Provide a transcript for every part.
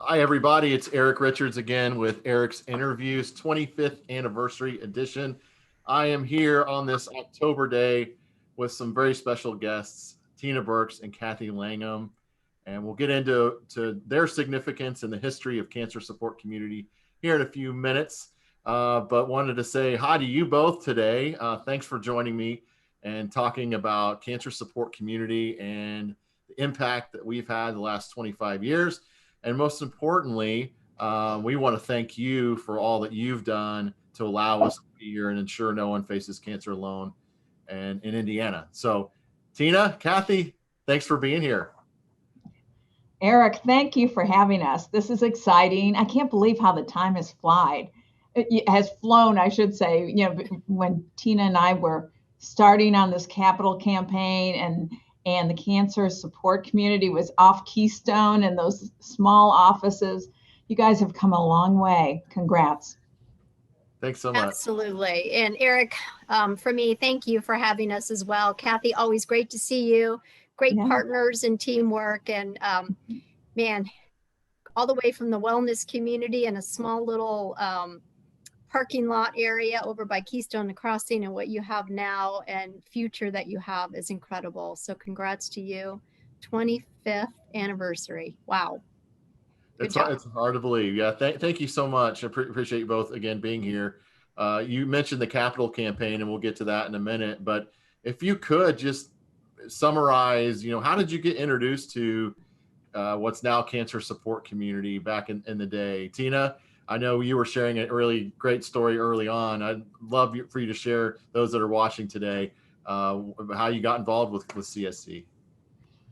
Hi, everybody. It's Eric Richards again with Eric's Interviews 25th Anniversary Edition. I am here on this October day with some very special guests, Tina Burks and Cathy Langham, and we'll get into their significance in the history of cancer support community here in a few minutes. But wanted to say hi to you both today. Thanks for joining me and talking about cancer support community and the impact that we've had the last 25 years. And most importantly, we want to thank you for all that you've done to allow us to be here and ensure no one faces cancer alone and in Indiana. So Tina, Cathy, thanks for being here. Eric, thank you for having us. This is exciting. I can't believe how the time has flown, I should say. You know, when Tina and I were starting on this capital campaign and the cancer support community was off Keystone and those small offices. You guys have come a long way. Congrats. Thanks so much. Absolutely. And Eric, for me, thank you for having us as well. Cathy, always great to see you. Great partners and teamwork. And man, all the way from the wellness community and a small little parking lot area over by Keystone Crossing, and what you have now and future that you have is incredible. So congrats to you. 25th anniversary. Wow. It's hard to believe. Yeah. Thank you so much. I appreciate you both again being here. You mentioned the capital campaign, and we'll get to that in a minute. But if you could just summarize, how did you get introduced to what's now cancer support community back in the day? Tina, I know you were sharing a really great story early on. I'd love for you to share, those that are watching today, how you got involved with CSC.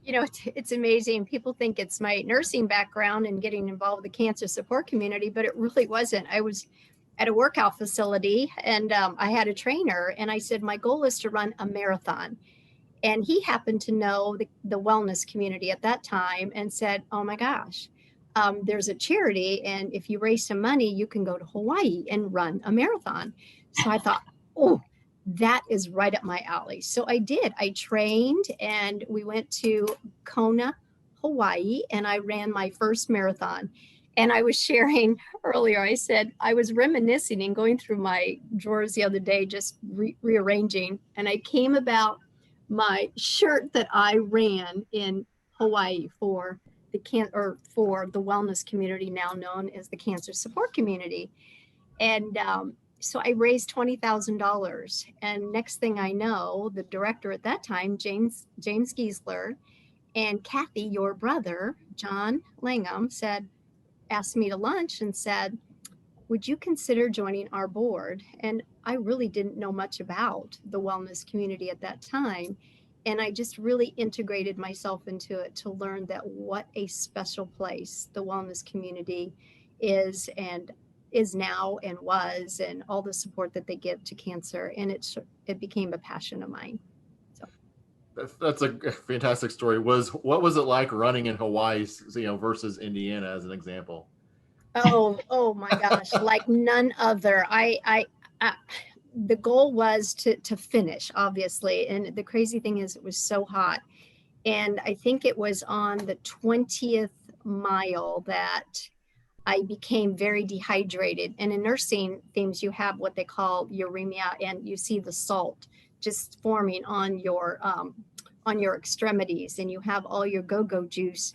It's amazing. People think it's my nursing background and getting involved with the cancer support community, but it really wasn't. I was at a workout facility and I had a trainer, and I said, my goal is to run a marathon. And he happened to know the wellness community at that time and said, oh my gosh, there's a charity, and if you raise some money, you can go to Hawaii and run a marathon. So I thought, oh, that is right up my alley. So I did. I trained, and we went to Kona, Hawaii, and I ran my first marathon. And I was sharing earlier, I said, I was reminiscing and going through my drawers the other day, just rearranging. And I came about my shirt that I ran in Hawaii for the wellness community, now known as the cancer support community. And so I raised $20,000. And next thing I know, the director at that time, James Giesler, and Cathy, your brother, John Langham, asked me to lunch and said, would you consider joining our board? And I really didn't know much about the wellness community at that time. And I just really integrated myself into it to learn that what a special place the wellness community is now and was, and all the support that they give to cancer. And it became a passion of mine. So that's a fantastic story. What was it like running in Hawaii, versus Indiana, as an example? Oh my gosh, like none other. The goal was to finish, obviously. And the crazy thing is, it was so hot. And I think it was on the 20th mile that I became very dehydrated. And in nursing themes, you have what they call uremia, and you see the salt just forming on your extremities, and you have all your go-go juice.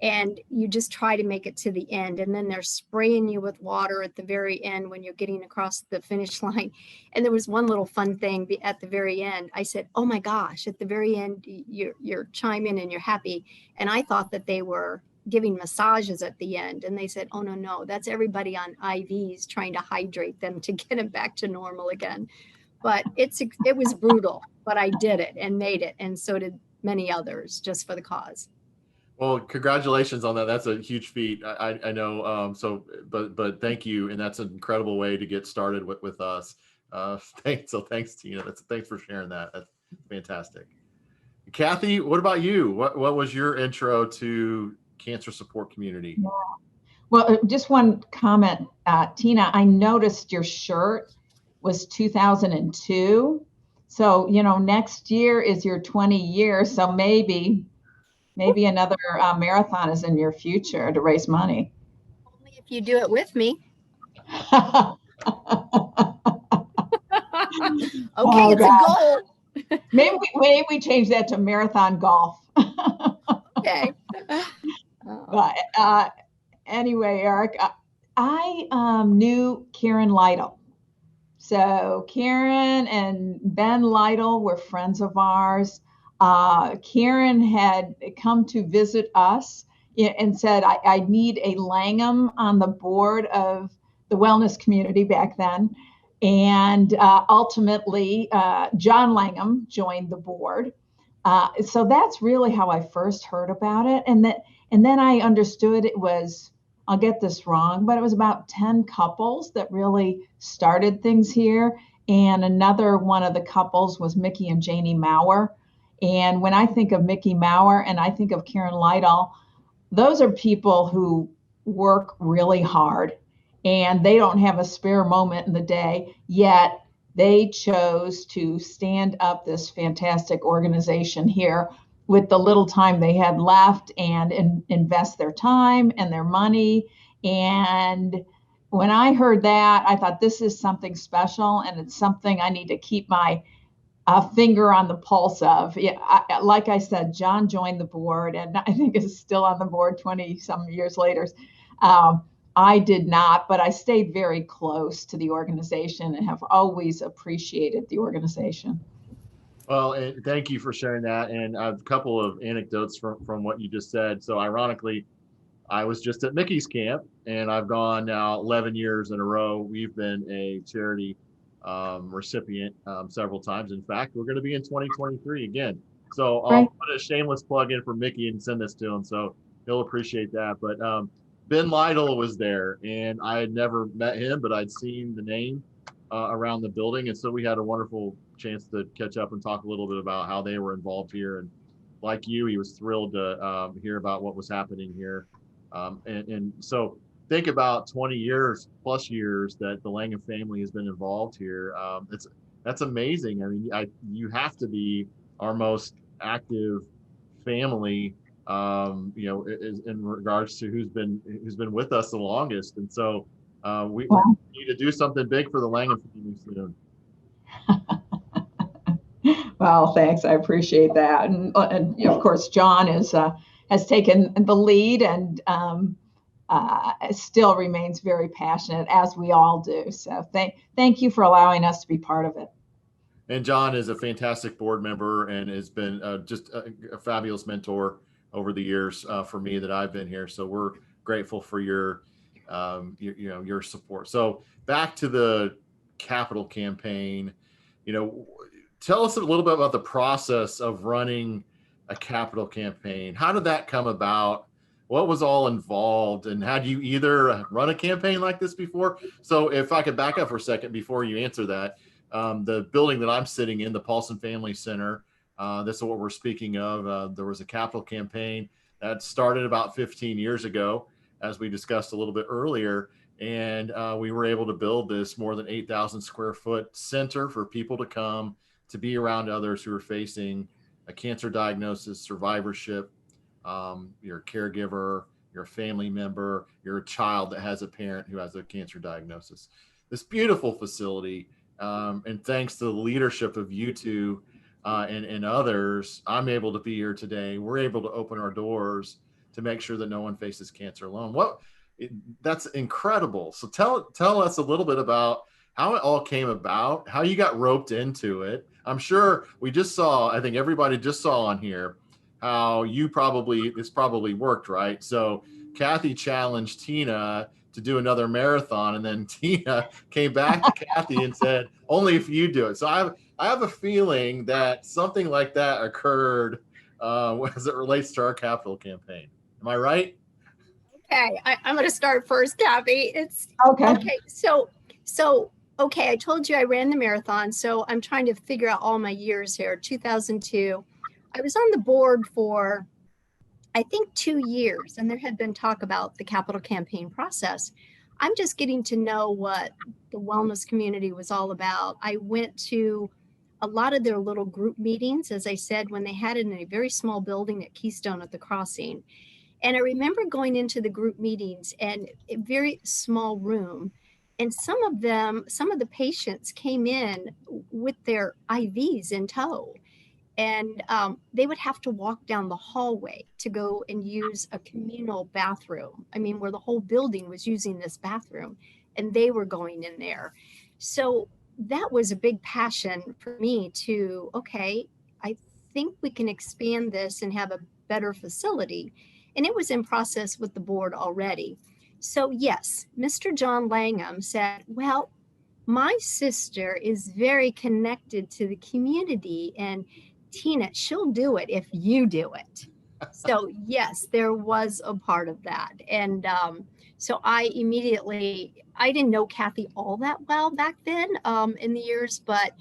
And you just try to make it to the end. And then they're spraying you with water at the very end when you're getting across the finish line. And there was one little fun thing at the very end. I said, oh my gosh, at the very end, you're chiming and you're happy. And I thought that they were giving massages at the end. And they said, oh, no, that's everybody on IVs trying to hydrate them to get them back to normal again. But it was brutal, but I did it and made it. And so did many others, just for the cause. Well, congratulations on that. That's a huge feat. I know. But thank you. And that's an incredible way to get started with us. Thanks, Tina. Thanks for sharing that. That's fantastic. Cathy, what about you? What was your intro to cancer support community? Yeah. Well, just one comment, Tina, I noticed your shirt was 2002. So, next year is your 20 years. So maybe another marathon is in your future to raise money. you do it with me. Okay, it's a goal. Maybe we change that to marathon golf. Okay. But anyway, Eric, I knew Karen Lytle. So Karen and Ben Lytle were friends of ours. Karen had come to visit us and said, I need a Langham on the board of the wellness community back then. And ultimately, John Langham joined the board. So that's really how I first heard about it. And then I understood it was, I'll get this wrong, but it was about 10 couples that really started things here. And another one of the couples was Mickey and Janie Maurer. And when I think of Mickey Maurer and I think of Karen Lytle, those are people who work really hard and they don't have a spare moment in the day, yet they chose to stand up this fantastic organization here with the little time they had left and invest their time and their money. And when I heard that, I thought this is something special and it's something I need to keep my finger on the pulse of. Yeah, like I said, John joined the board and I think is still on the board 20 some years later. I did not, but I stayed very close to the organization and have always appreciated the organization. Well, and thank you for sharing that. And a couple of anecdotes from what you just said. So ironically, I was just at Mickey's camp and I've gone now 11 years in a row. We've been a charity recipient several times. In fact, we're going to be in 2023 again. So I'll put a shameless plug in for Mickey and send this to him. So he'll appreciate that. But Ben Lytle was there and I had never met him, but I'd seen the name around the building. And so we had a wonderful chance to catch up and talk a little bit about how they were involved here. And like you, he was thrilled to hear about what was happening here. And so think about 20 years plus years that the Langham family has been involved here. That's amazing. I mean, you have to be our most active family, in regards to who's been with us the longest. And so we need to do something big for the Langham family soon. Well, thanks. I appreciate that. And of course, John has taken the lead and still remains very passionate, as we all do. So thank you for allowing us to be part of it. And John is a fantastic board member and has been just a fabulous mentor over the years for me that I've been here. So we're grateful for your support. So back to the capital campaign, tell us a little bit about the process of running a capital campaign. How did that come about? What was all involved? And had you either run a campaign like this before? So if I could back up for a second before you answer that, the building that I'm sitting in, the Paulson Family Center, this is what we're speaking of. There was a capital campaign that started about 15 years ago, as we discussed a little bit earlier. And we were able to build this more than 8,000 square foot center for people to come to be around others who are facing a cancer diagnosis, survivorship, you're a caregiver, you're a family member, you're a child that has a parent who has a cancer diagnosis. This beautiful facility, and thanks to the leadership of you two and others, I'm able to be here today. We're able to open our doors to make sure that no one faces cancer alone. That's incredible. So tell us a little bit about how it all came about, how you got roped into it. I'm sure I think everybody just saw on here how this probably worked, right? So Cathy challenged Tina to do another marathon, and then Tina came back to Cathy and said, only if you do it. So I have a feeling that something like that occurred as it relates to our capital campaign. Am I right? Okay, I'm going to start first, Cathy. It's okay. So I told you I ran the marathon, so I'm trying to figure out all my years here. 2002, I was on the board for, I think, 2 years, and there had been talk about the capital campaign process. I'm just getting to know what the wellness community was all about. I went to a lot of their little group meetings, as I said, when they had it in a very small building at Keystone at the Crossing. And I remember going into the group meetings and a very small room. And some of the patients came in with their IVs in tow. And they would have to walk down the hallway to go and use a communal bathroom. I mean, where the whole building was using this bathroom and they were going in there. So that was a big passion for me to, okay, I think we can expand this and have a better facility. And it was in process with the board already. So yes, Mr. John Langham said, well, my sister is very connected to the community, and Tina, she'll do it if you do it. So yes, there was a part of that. And so I didn't know Cathy all that well back then in the years, but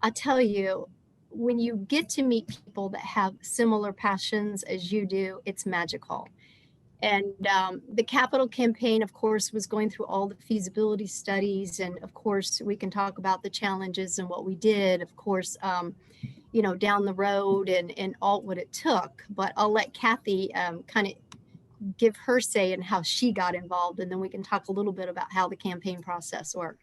I'll tell you, when you get to meet people that have similar passions as you do, it's magical. And the capital campaign, of course, was going through all the feasibility studies. And of course, we can talk about the challenges and what we did, of course, down the road and all what it took. But I'll let Cathy kind of give her say and how she got involved. And then we can talk a little bit about how the campaign process worked.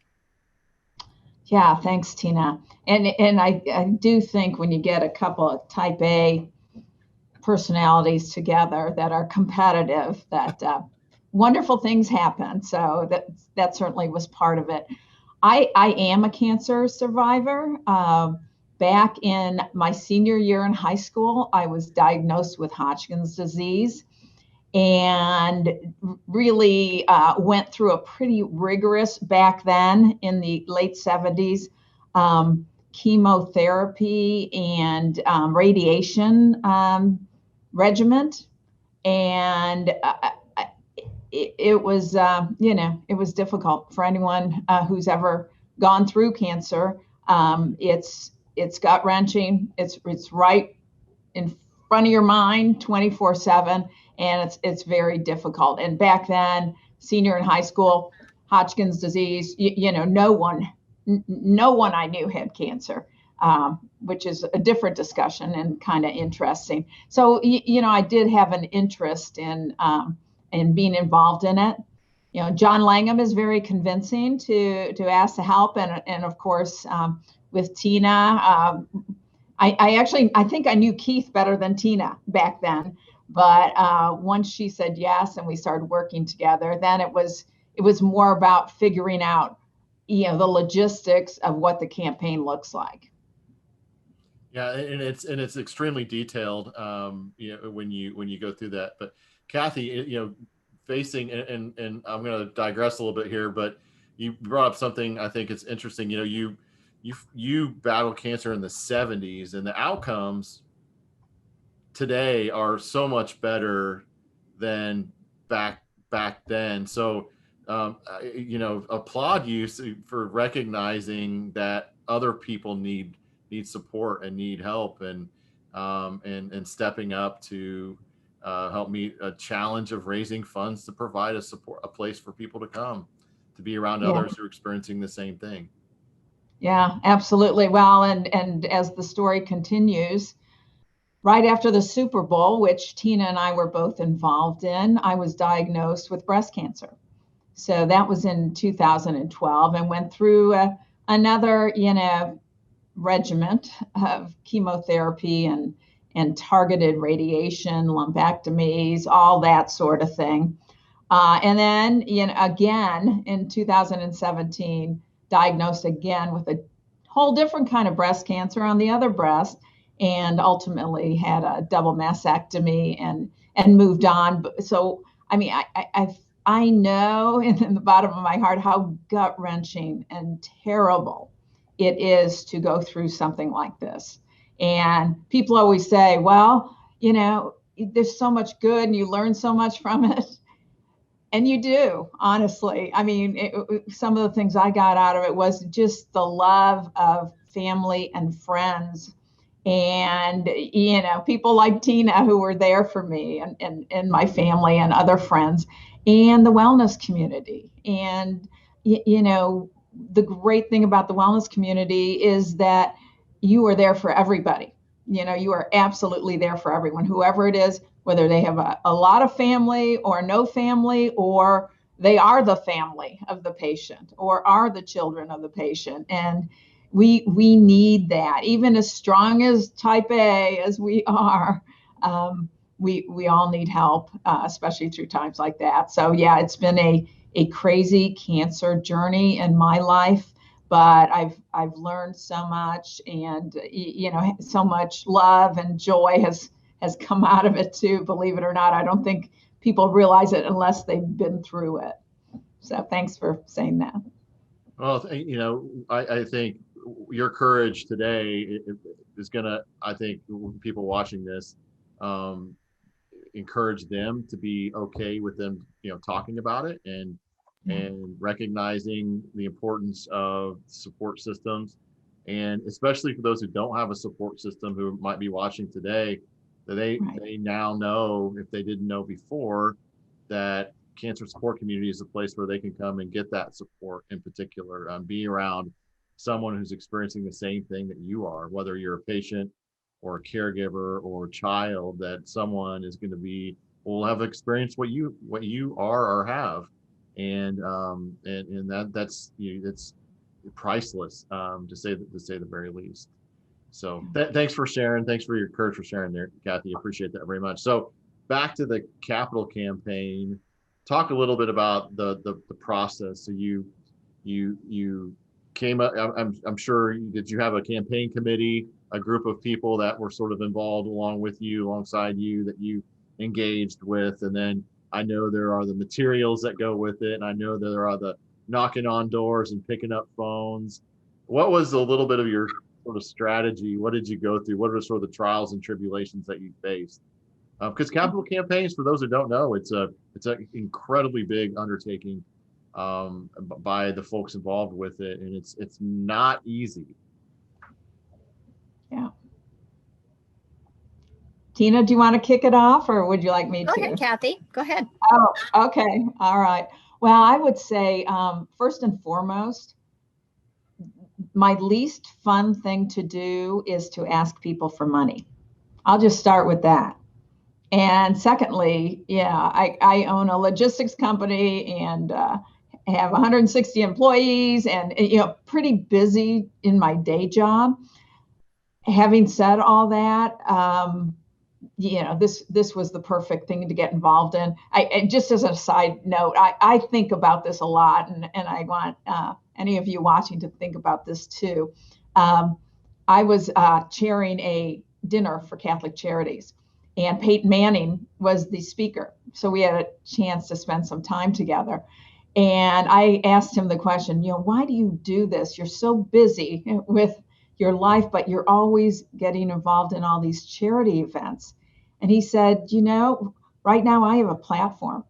Yeah, thanks, Tina. And I do think when you get a couple of type A personalities together that are competitive, that wonderful things happen. So that certainly was part of it. I am a cancer survivor. Back in my senior year in high school, I was diagnosed with Hodgkin's disease and really went through a pretty rigorous, back then in the late 70s, chemotherapy and radiation regiment. And it was, it was difficult for anyone who's ever gone through cancer. It's gut wrenching. It's right in front of your mind 24/7, and it's very difficult. And back then, senior in high school, Hodgkin's disease, no one I knew had cancer, which is a different discussion and kind of interesting. So, I did have an interest in being involved in it. John Langham is very convincing to ask to help. And of course, with Tina, I think I knew Keith better than Tina back then. But once she said yes and we started working together, then it was more about figuring out, the logistics of what the campaign looks like. Yeah, and it's extremely detailed, when you go through that. But Cathy, facing and I'm going to digress a little bit here, but you brought up something I think it's interesting. You battled cancer in the 70s, and the outcomes today are so much better than back then. So, applaud you for recognizing that other people need support and need help, and stepping up to help meet a challenge of raising funds to provide a place for people to come to be around others who are experiencing the same thing. Yeah, absolutely. Well, and as the story continues, right after the Super Bowl, which Tina and I were both involved in, I was diagnosed with breast cancer. So that was in 2012, and went through another, regiment of chemotherapy and targeted radiation, lumpectomies, all that sort of thing. And then, again in 2017, diagnosed again with a whole different kind of breast cancer on the other breast, and ultimately had a double mastectomy and moved on. So, I mean, I know in the bottom of my heart how gut wrenching and terrible it is to go through something like this. And people always say, well, there's so much good and you learn so much from it. And you do, honestly. I mean, some of the things I got out of it was just the love of family and friends, and people like Tina who were there for me and my family and other friends, and the wellness community. And the great thing about the wellness community is that you are there for everybody. You are absolutely there for everyone, whoever it is, whether they have a lot of family or no family, or they are the family of the patient or are the children of the patient. And we need that. Even as strong as type A as we are, we all need help, especially through times like that. So yeah, it's been a crazy cancer journey in my life, but I've learned so much, and so much love and joy has come out of it too. Believe it or not, I don't think people realize it unless they've been through it. So thanks for saying that. Well, I think your courage today is gonna, I think, people watching this, encourage them to be okay with them, talking about it and recognizing the importance of support systems. And especially for those who don't have a support system, who might be watching today, that they now know, if they didn't know before, that cancer support community is a place where they can come and get that support, in particular, be around someone who's experiencing the same thing that you are, whether you're a patient or a caregiver or a child, that someone is going to be, will have experienced what you are or have. And that's priceless, to say the very least. So thanks for sharing. Thanks for your courage for sharing there, Cathy. Appreciate that very much. So back to the capital campaign. Talk a little bit about the process. So you came up. I'm sure, did you have a campaign committee, a group of people that were sort of involved alongside you, that you engaged with? And then I know there are the materials that go with it, and I know there are the knocking on doors and picking up phones. What was a little bit of your sort of strategy? What did you go through? What are sort of the trials and tribulations that you faced? Because capital campaigns, for those who don't know, it's an incredibly big undertaking, by the folks involved with it, and it's not easy. Yeah. Tina, do you want to kick it off, or would you like me to? Go ahead, Cathy. Go ahead. Oh, okay. All right. Well, I would say, first and foremost, my least fun thing to do is to ask people for money. I'll just start with that. And secondly, I own a logistics company and have 160 employees, and pretty busy in my day job. Having said all that, this was the perfect thing to get involved in. And just as a side note, I think about this a lot, and I want any of you watching to think about this too. I was chairing a dinner for Catholic Charities, and Peyton Manning was the speaker. So we had a chance to spend some time together. And I asked him the question, why do you do this? You're so busy with your life, but you're always getting involved in all these charity events. And he said, right now I have a platform.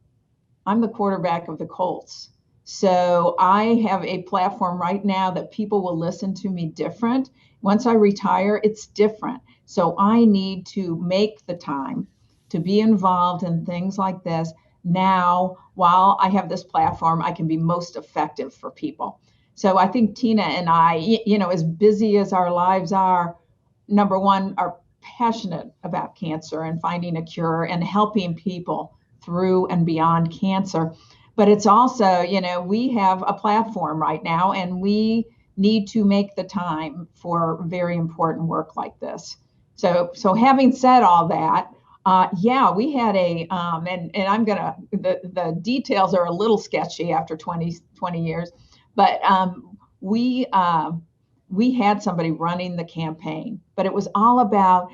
I'm the quarterback of the Colts. So I have a platform right now that people will listen to me different. Once I retire, it's different. So I need to make the time to be involved in things like this now. While I have this platform, I can be most effective for people. So I think Tina and I, as busy as our lives are, number one, are passionate about cancer and finding a cure and helping people through and beyond cancer. But it's also, we have a platform right now, and we need to make the time for very important work like this. So having said all that, we had a, and I'm gonna, the details are a little sketchy after 20 years, but we had somebody running the campaign, but it was all about,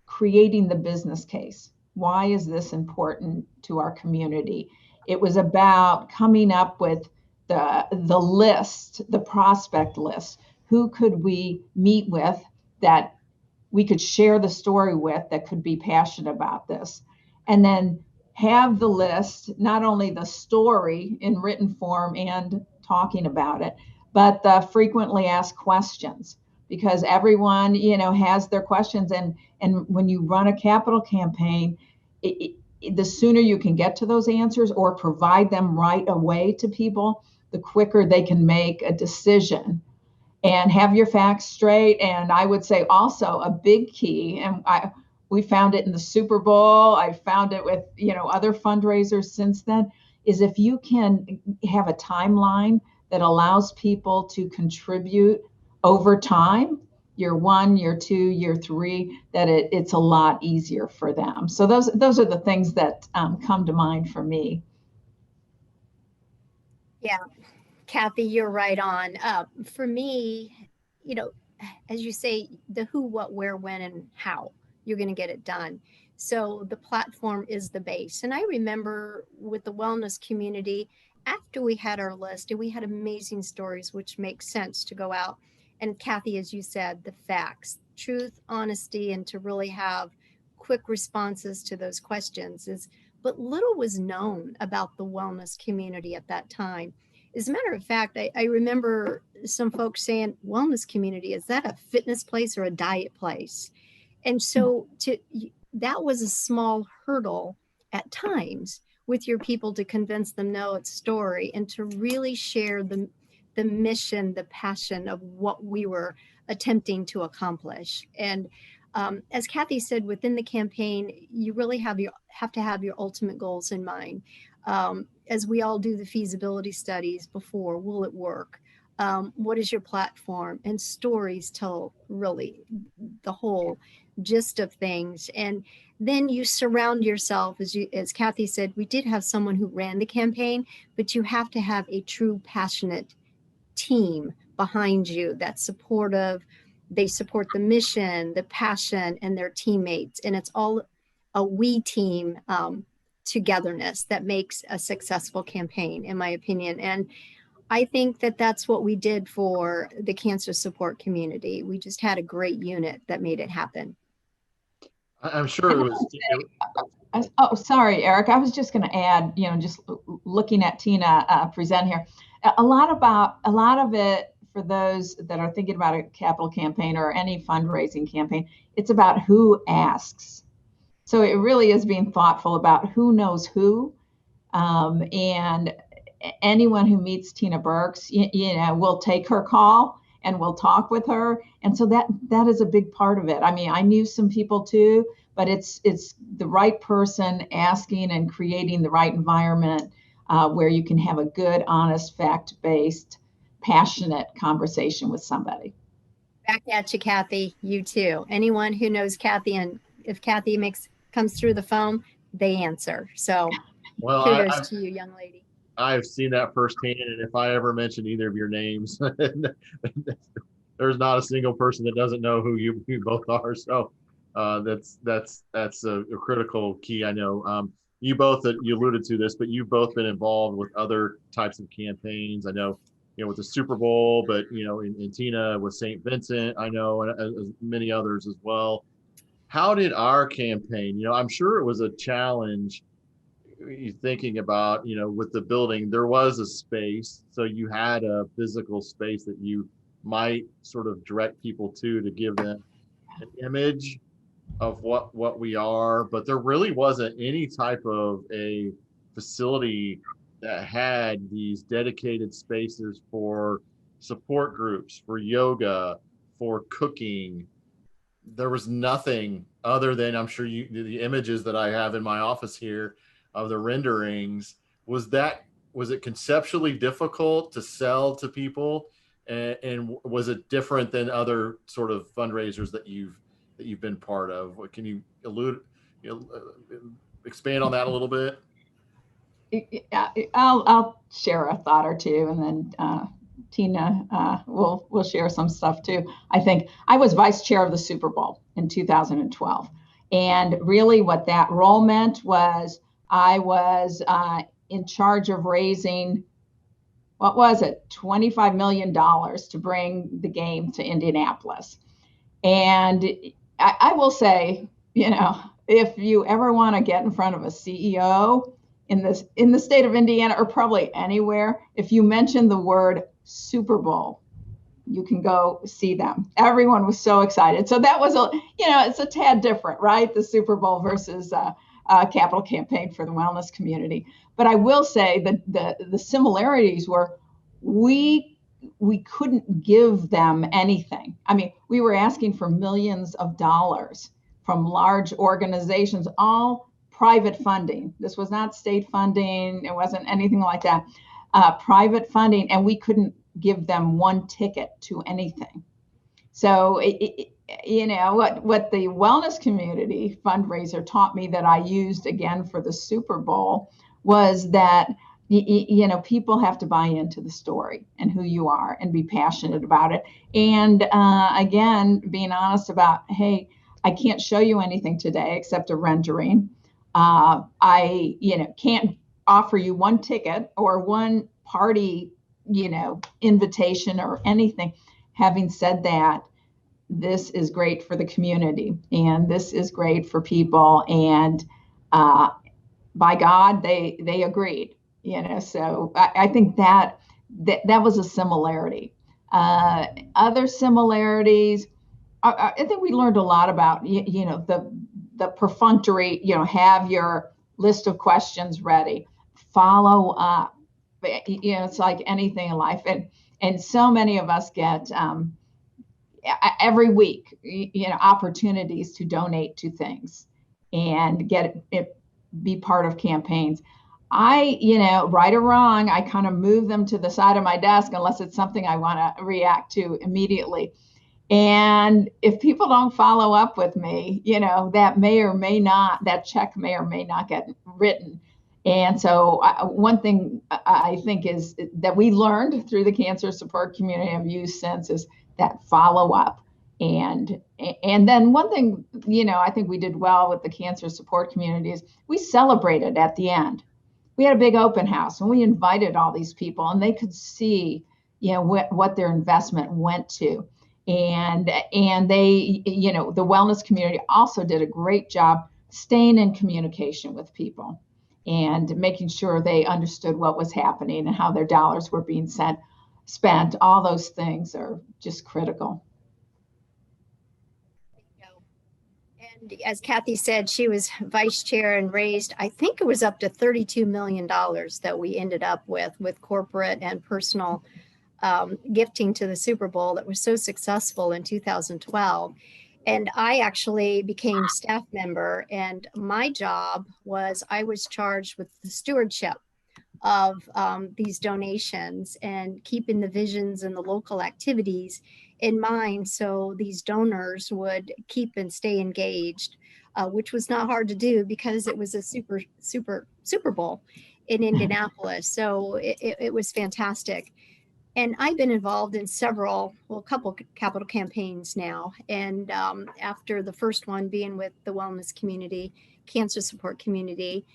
creating the business case. Why is this important to our community? It was about coming up with the list, the prospect list. Who could we meet with that we could share the story with, that could be passionate about this? And then have the list, not only the story in written form and talking about it, but the frequently asked questions, because everyone, has their questions. And when you run a capital campaign, the sooner you can get to those answers or provide them right away to people, the quicker they can make a decision. and have your facts straight. And I would say also a big key, and we found it in the Super Bowl, I found it with, other fundraisers since then, is if you can have a timeline that allows people to contribute over time, year 1, year 2, year 3, that it's a lot easier for them. So those are the things that come to mind for me. Yeah, Cathy, you're right on. For me, as you say, the who, what, where, when, and how you're going to get it done. So the platform is the base. And I remember with the wellness community, after we had our list, and we had amazing stories, which makes sense to go out. And Cathy, as you said, the facts, truth, honesty, and to really have quick responses to those questions but little was known about the wellness community at that time. As a matter of fact, I remember some folks saying, wellness community, is that a fitness place or a diet place? And so that was a small hurdle at times with your people to convince them, no, it's a story, and to really share the mission, the passion of what we were attempting to accomplish. And as Cathy said, within the campaign, you really have to have your ultimate goals in mind. As we all do the feasibility studies before, will it work? What is your platform? And stories tell really the whole gist of things. And then you surround yourself, as Cathy said, we did have someone who ran the campaign, but you have to have a true passionate team behind you that's supportive. They support the mission, the passion, and their teammates. And it's all a we team togetherness that makes a successful campaign, in my opinion. And I think that that's what we did for the cancer support community. We just had a great unit that made it happen. I'm sure it was. Oh, sorry, Eric. I was just going to add, just looking at Tina present here, a lot of it, for those that are thinking about a capital campaign or any fundraising campaign, it's about who asks. So it really is being thoughtful about who knows who, and anyone who meets Tina Burks, will take her call and we'll talk with her. And so that is a big part of it. I mean, I knew some people too, but it's the right person asking and creating the right environment where you can have a good, honest, fact-based, passionate conversation with somebody. Back at you, Cathy. You too. Anyone who knows Cathy, and if Cathy comes through the phone, they answer. So kudos to you, young lady. I've seen that firsthand, and if I ever mention either of your names, there's not a single person that doesn't know who you both are. So that's a critical key. I know you alluded to this, but you've both been involved with other types of campaigns. I know, with the Super Bowl, but in Tina with St. Vincent, I know, and many others as well. How did our campaign? I'm sure it was a challenge. Thinking about, with the building, there was a space, so you had a physical space that you might sort of direct people to give them an image of what we are, but there really wasn't any type of a facility that had these dedicated spaces for support groups, for yoga, for cooking. There was nothing other than, I'm sure the images that I have in my office here of the renderings. Was it conceptually difficult to sell to people, and was it different than other sort of fundraisers that you've been part of? What can you expand on that a little bit? I'll share a thought or two, and then Tina will share some stuff too. I think I was vice chair of the Super Bowl in 2012, and really what that role meant was I was in charge of raising, what was it, $25 million to bring the game to Indianapolis. And I will say, if you ever want to get in front of a CEO in the state of Indiana, or probably anywhere, if you mention the word Super Bowl, you can go see them. Everyone was so excited. So that was it's a tad different, right? The Super Bowl versus capital campaign for the wellness community. But I will say that the similarities were, we we couldn't give them anything. I mean, we were asking for millions of dollars from large organizations, all private funding. This was not state funding. It wasn't anything like that. Private funding, and we couldn't give them one ticket to anything. So, what the wellness community fundraiser taught me that I used again for the Super Bowl was that, people have to buy into the story and who you are and be passionate about it. And again, being honest about, hey, I can't show you anything today except a rendering. I can't offer you one ticket or one party, invitation or anything. Having said that, this is great for the community and this is great for people. And by God, they agreed, so I think that was a similarity. Other similarities, I think we learned a lot about, the perfunctory, have your list of questions ready, follow up. It's like anything in life. And so many of us get every week, opportunities to donate to things and get it, be part of campaigns. I, right or wrong, I kind of move them to the side of my desk unless it's something I want to react to immediately. And if people don't follow up with me, that check may or may not get written. And so one thing I think is that we learned through the cancer support community I've used since is that follow up. And then one thing, I think we did well with the cancer support community is we celebrated at the end. We had a big open house and we invited all these people and they could see, what their investment went to. And they, the wellness community also did a great job staying in communication with people and making sure they understood what was happening and how their dollars were being spent. All those things are just critical. And as Cathy said, she was vice chair and raised, I think it was up to $32 million that we ended up with corporate and personal gifting to the Super Bowl that was so successful in 2012. And I actually became staff member, and my job was I was charged with the stewardship of these donations and keeping the visions and the local activities in mind so these donors would keep and stay engaged, which was not hard to do because it was a Super Bowl in Indianapolis. So it was fantastic. And I've been involved in a couple capital campaigns now. And after the first one being with the wellness community, cancer support community,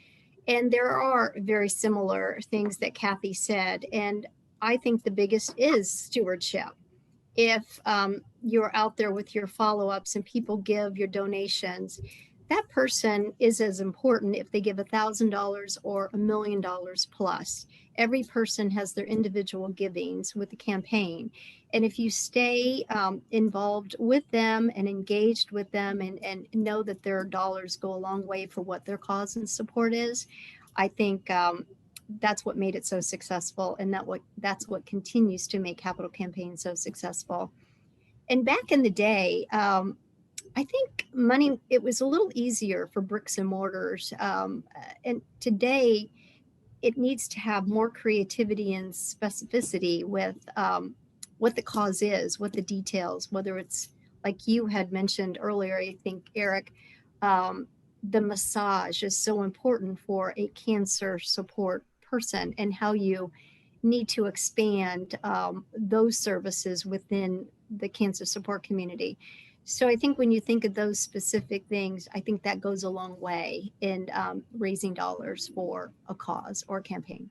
and there are very similar things that Cathy said. And I think the biggest is stewardship. If you're out there with your follow-ups and people give your donations, that person is as important if they give $1,000 or $1 million plus. Every person has their individual givings with the campaign. And if you stay involved with them and engaged with them and know that their dollars go a long way for what their cause and support is, I think that's what made it so successful. And that's what continues to make capital campaigns so successful. And back in the day, I think it was a little easier for bricks and mortars. And today, it needs to have more creativity and specificity with what the cause is, what the details, whether it's like you had mentioned earlier, I think, Eric, the massage is so important for a cancer support person and how you need to expand those services within the cancer support community. So I think when you think of those specific things, I think that goes a long way in raising dollars for a cause or campaign.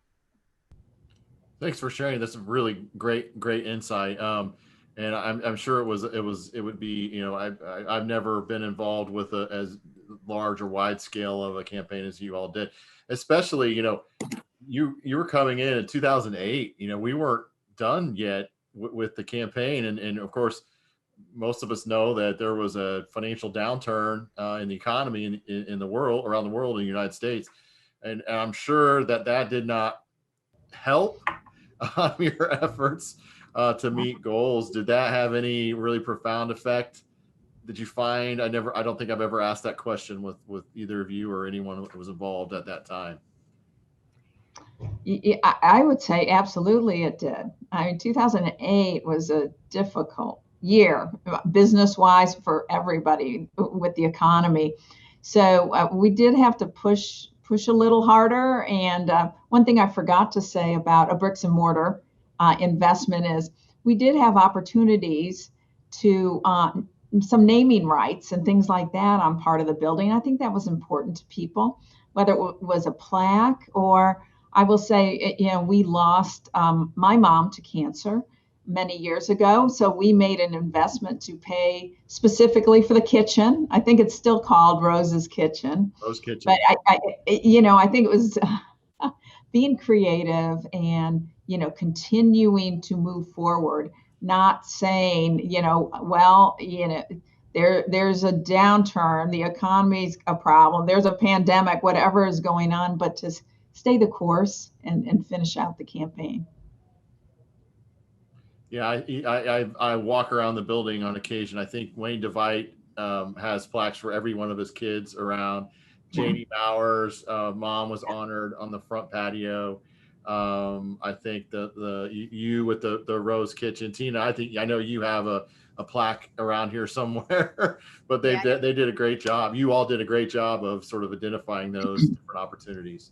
Thanks for sharing. That's a really great insight. And I'm sure it would be, I've never been involved with as large or wide scale of a campaign as you all did, especially, you were coming in 2008, we weren't done yet with the campaign. And of course, most of us know that there was a financial downturn in the economy in the world, around the world, in the United States. And I'm sure that did not help your efforts to meet goals. Did that have any really profound effect? Did you find, I don't think I've ever asked that question with either of you or anyone that was involved at that time. I would say absolutely it did. I mean, 2008 was a difficult year business-wise for everybody with the economy. So we did have to push a little harder. And one thing I forgot to say about a bricks and mortar investment is we did have opportunities to some naming rights and things like that on part of the building. I think that was important to people, whether it was a plaque or, I will say, we lost my mom to cancer many years ago. So we made an investment to pay specifically for the kitchen. I think it's still called Rose's Kitchen. Rose Kitchen. But I think it was being creative and, continuing to move forward, not saying, there's a downturn, the economy's a problem, there's a pandemic, whatever is going on, but to stay the course and finish out the campaign. Yeah, I walk around the building on occasion. I think Wayne DeVite has plaques for every one of his kids around. Janie Bowers' mom was honored on the front patio. I think you with the Rose Kitchen. Tina, I know you have a plaque around here somewhere, but they did a great job. You all did a great job of sort of identifying those different opportunities.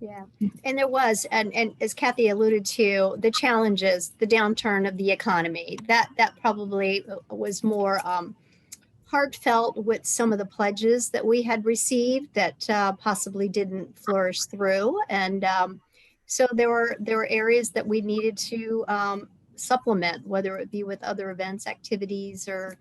Yeah, and there was, and as Cathy alluded to, the challenges, the downturn of the economy, that probably was more heartfelt with some of the pledges that we had received that possibly didn't flourish through. And so there were areas that we needed to supplement, whether it be with other events, activities, or,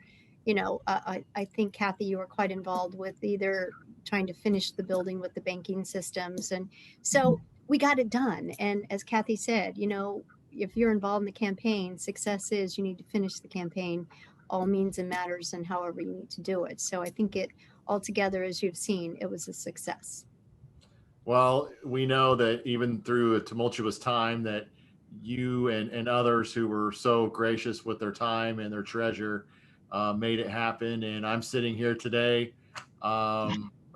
I think, Cathy, you were quite involved with either trying to finish the building with the banking systems. And so we got it done. And as Cathy said, if you're involved in the campaign, success is you need to finish the campaign, all means and matters, and however you need to do it. So I think it altogether, as you've seen, it was a success. Well, we know that even through a tumultuous time that you and others who were so gracious with their time and their treasure made it happen. And I'm sitting here today,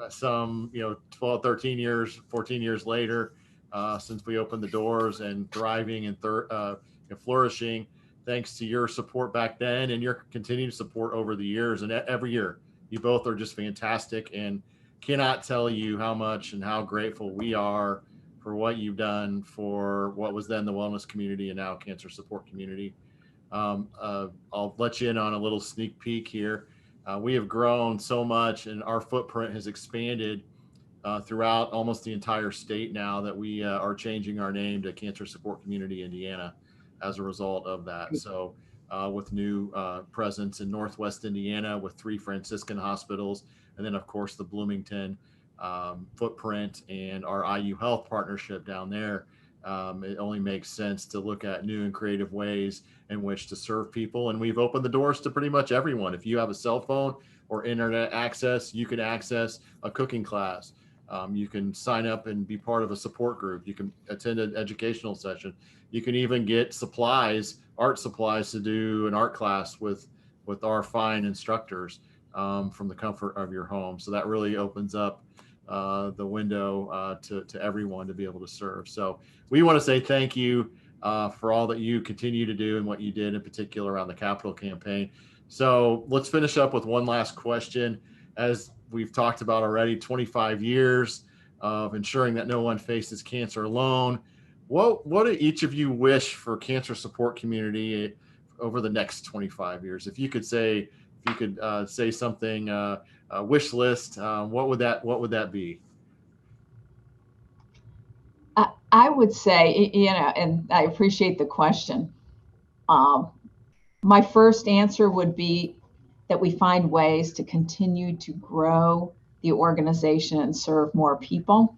some 12, 13 years, 14 years later, since we opened the doors, and thriving and flourishing thanks to your support back then and your continued support over the years. And every year you both are just fantastic, and cannot tell you how much and how grateful we are for what you've done for what was then the wellness community and now cancer support community. I'll let you in on a little sneak peek here. We have grown so much, and our footprint has expanded throughout almost the entire state now that we are changing our name to Cancer Support Community Indiana as a result of that. So with new presence in Northwest Indiana with 3 Franciscan hospitals, and then of course the Bloomington footprint and our IU Health partnership down there, it only makes sense to look at new and creative ways in which to serve people. And we've opened the doors to pretty much everyone. If you have a cell phone or internet access, you can access a cooking class. You can sign up and be part of a support group. You can attend an educational session. You can even get supplies, art supplies, to do an art class with our fine instructors from the comfort of your home. So that really opens up the window to everyone to be able to serve. So we want to say thank you for all that you continue to do and what you did in particular around the Capitol campaign. So let's finish up with one last question. As we've talked about already, 25 years of ensuring that no one faces cancer alone. What do each of you wish for cancer support community over the next 25 years? If you could say something, a wish list, what would that be? I would say, and I appreciate the question. My first answer would be that we find ways to continue to grow the organization and serve more people.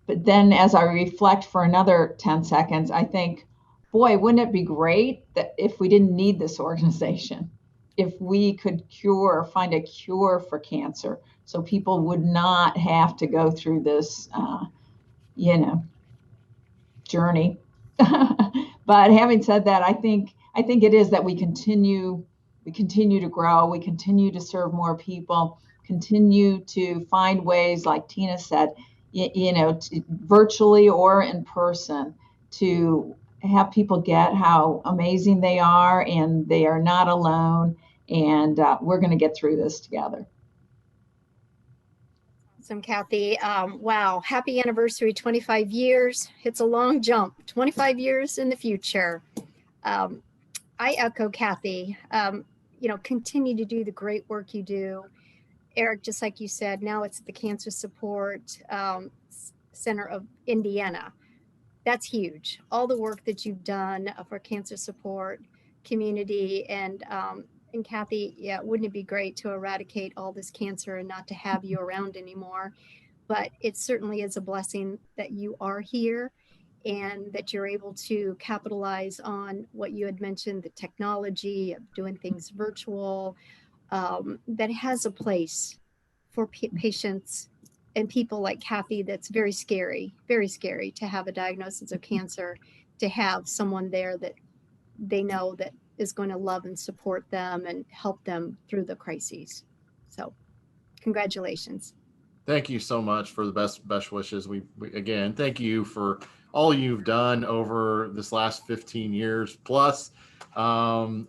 But then as I reflect for another 10 seconds, I think, boy, wouldn't it be great that if we didn't need this organization, if we could find a cure for cancer, so people would not have to go through this, journey. But having said that, I think it is that we continue to grow, we continue to serve more people, continue to find ways, like Tina said, virtually or in person, to have people get how amazing they are, and they are not alone, and we're going to get through this together. Awesome, Cathy. Wow, happy anniversary, 25 years. It's a long jump, 25 years in the future. I echo Cathy. Continue to do the great work you do. Eric, just like you said, now it's the Cancer Support Center of Indiana. That's huge. All the work that you've done for cancer support community, and Cathy, yeah, wouldn't it be great to eradicate all this cancer and not to have you around anymore? But it certainly is a blessing that you are here and that you're able to capitalize on what you had mentioned, the technology of doing things virtual, that has a place for patients and people like Cathy. That's very scary to have a diagnosis of cancer, to have someone there that they know that is going to love and support them and help them through the crises. So congratulations. Thank you so much for the best wishes. We again, thank you for all you've done over this last 15 years plus, and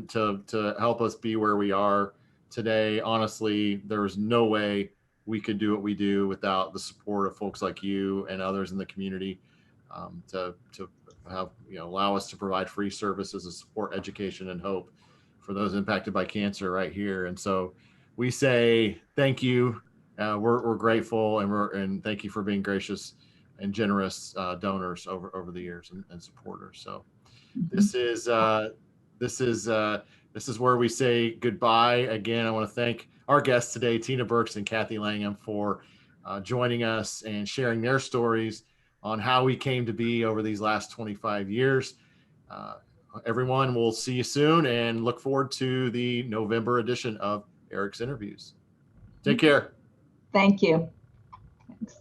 to help us be where we are today. Honestly, there's no way we could do what we do without the support of folks like you and others in the community, to have, allow us to provide free services of support, education, and hope for those impacted by cancer right here. And so we say thank you. We're grateful, and thank you for being gracious and generous donors over the years and supporters. So this is where we say goodbye. Again, I want to thank our guests today, Tina Burks and Cathy Langham, for joining us and sharing their stories on how we came to be over these last 25 years. Everyone, we'll see you soon, and look forward to the November edition of Eric's Interviews. Take care. Thank you. Thanks.